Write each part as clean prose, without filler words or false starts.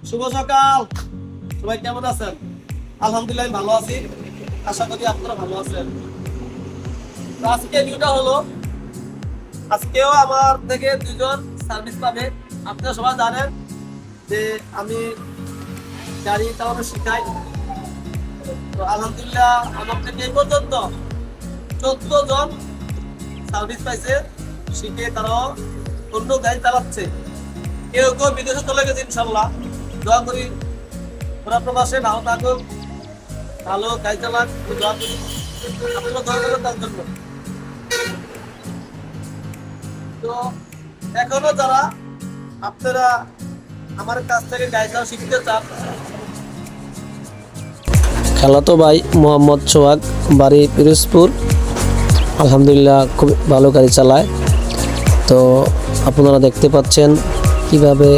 শুভ সকাল। সবাই কেমন আছেন? আলহামদুলিল্লাহ আমি ভালো আছি, আশা করি আপনারা ভালো আছেন। তো আজকে ভিডিওটা হলো, আজকেও আমার থেকে দুজন সার্ভিস পাবে। আপনারা সবাই জানেন যে আমি গাড়ি চালানো শিখাই। তো আলহামদুলিল্লাহ আমার থেকে এই পর্যন্ত 14 জন সার্ভিস পাইছে, শিখে তারাও অন্য গাড়ি চালাচ্ছে। কেউ কেউ বিদেশে চলে গেছে, ইনশাল্লাহ দোয়া করি ওরা প্রবাসে ভালো থাকুক, ভালো গাড়ি চালাক, দোয়া করি আপনারা দোয়া করবেন তার জন্য। তো এখনো যারা আপনারা আমার কাছ থেকে গাড়ি চালানো শিখতে চান, খালাতো ভাই মোহাম্মদ সোহাগ, বাড়ি পিরোজপুর। আলহামদুলিল্লাহ খুব ভালো গাড়ি চালায়। তো আপনারা দেখতে পাচ্ছেন কিভাবে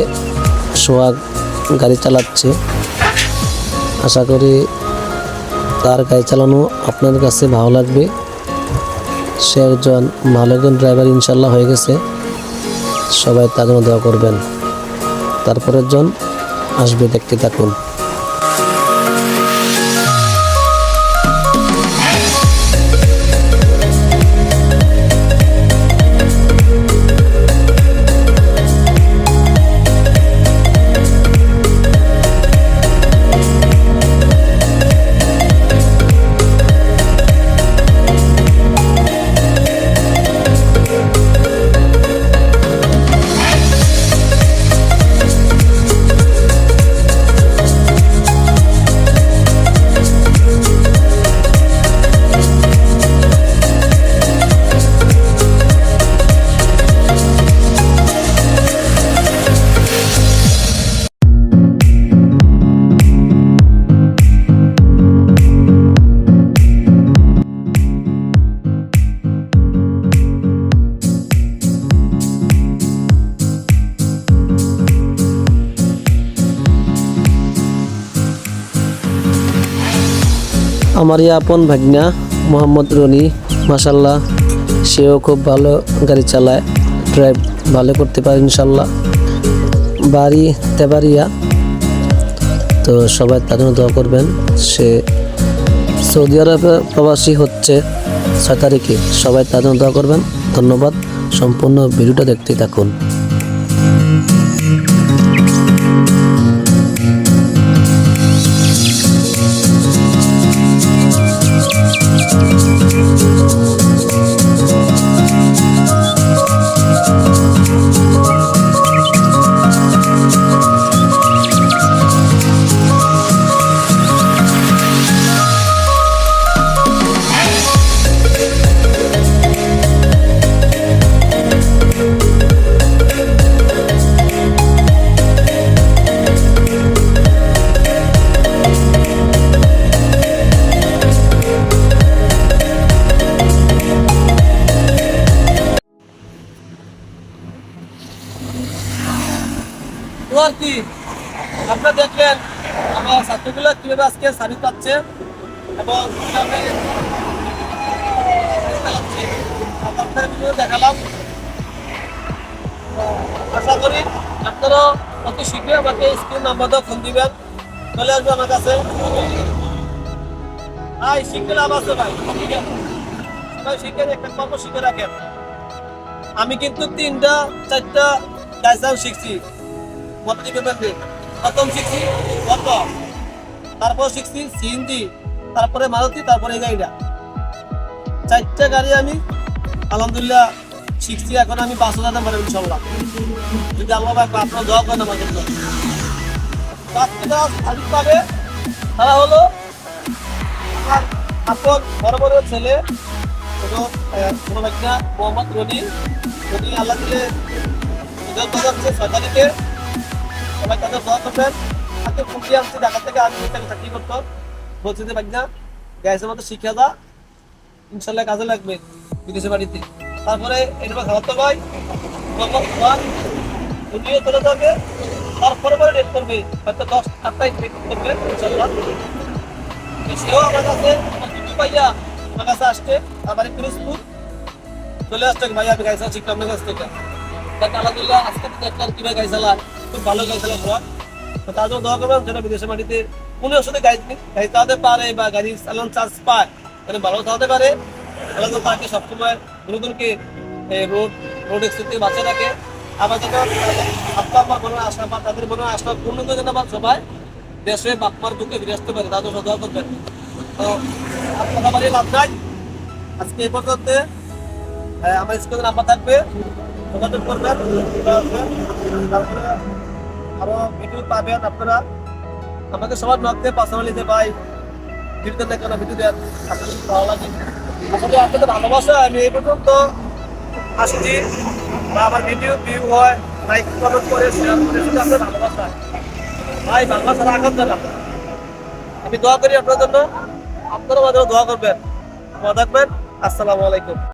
সোহাগ গাড়ি চালাচ্ছে। আশা করি তার গাড়ি চালানো আপনাদের কাছে ভালো লাগবে। সে একজন ভালো একজন ড্রাইভার ইনশাল্লাহ হয়ে গেছে। সবাই তার জন্য দোয়া করবেন। তারপরের জন আসবে, দেখতে থাকুন। আমার আপন ভাগনা মোহাম্মদ রনি, মাশাল্লাহ সেও খুব ভালো গাড়ি চালায়, ড্রাইভ ভালো করতে পারে ইনশাল্লাহ। বাড়ি তেবারিয়া। তো সবাই তার জন্য দোয়া করবেন। সে সৌদি আরবে প্রবাসী হচ্ছে 6 তারিখে। সবাই তার জন্য দোয়া করবেন। ধন্যবাদ। সম্পূর্ণ ভিডিওটা দেখতে থাকুন। তো আর কি আপনারা দেখলেন আমার ছাত্রগুলো কিভাবে আজকে সার্ভিস পাচ্ছে এবং কিভাবে চালাচ্ছে, আপনাদের ভিডিও দেখালাম। আশা করি আপনারা অতি শীঘ্রই আমাকে স্ক্রিন নাম্বারটা ফোন দিবেন, চলে আসবে আমার কাছে। ভাই শিখতে লাভ আছে ভাই, ঠিক আছে সবাই শিখে একটা কর্ম শিখে রাখেন। আমি কিন্তু 3টা 4টা গাইসাও শিখছি। প্রথম শিখছি অটো, তারপর শিখছি সিএনজি, তারপরে মারুতি, তারপরে এই গাড়িটা। 4টা গাড়ি আমি আলহামদুলিল্লাহ শিখছি। এখন আমি 5 হাজার পারবো ইনশাল্লাহ, যদি আল্লাহ আপনার দোয়া করেন আমার জন্য। পাবে তারা হলো আমার আপন বড় বড় ছেলে, ছোট বাচ্চা মোহাম্মদ রনি। আল্লাহ দিলে 6 তারিখে সবাই তাদের দোয়া করবেন। আজকে ফুটিয়ে আসছি ঢাকা থেকে, আমি চাকরি করতো, বলছি যে বাচ্চা গ্যাসের মতো শিক্ষা দা, ইনশাল্লাহ কাজে লাগবে বিদেশে বাড়িতে। তারপরে এরপর খাওয়াতে ভাই উনিও চলে যাবে, তারপরে পরে ডেট করবে, হয়তো 10-8টায় ডেট করবে ইনশাল্লাহ। সেও আমার কাছে পাইয়া আমার কাছে আসছে, আমার পিরোজপুর চলে আসছে ভাইয়া, আমি গাইছা শিখলাম আপনার কাছ থেকে। আলহামদুলিল্লাহ আজকে দেখলাম কিভাবে গাই চালা, খুব ভালো গাই চালা। তো তার জন্য দোয়া করবেন যেন বিদেশের মাটিতে কোনো সাথে গাড়ি চালাতে পারে বা গাড়ি চালানোর চান্স পায়, যেন ভালো চালাতে পারে। আল্লাহ যেন তাকে সবসময় নতুনকে রোড এক্সিডেন্ট থেকে বাঁচিয়ে রাখে। আবার যেন আব্বা আম্মার মনে আশা বা তাদের মনে আশা পূর্ণ করে যেন আবার সবাই দেশে বাপমার বুকে ফিরে আসতে পারে, তাদের দোয়া করবেন। তো আপনারা বাড়ি লাভ নাই, আজকে এই পর্যন্ত। আমার স্কুলের নাম্বার থাকবে, যোগাযোগ করবেন। তারপরে আরো ভিডিও পাবেন আপনারা। আমাকে সবার নক দিয়ে পার্সোনালি যে ভাই ভিডিও দেন না কেন, ভিডিও দেন, আপনাদের ভালো লাগে। আসলে আপনাদের ভালোবাসা আমি এই পর্যন্ত আসছি, বা আমার ভিডিও ভিউ হয়, লাইক কমেন্ট করে শেয়ার করে, শুধু আপনার ভালোবাসা ভাই, ভালোবাসা রাখার জন্য আমি দোয়া করি আপনার জন্য, আপনারা আমাদের দোয়া করবেন। ভালো থাকবেন। আসসালামু আলাইকুম।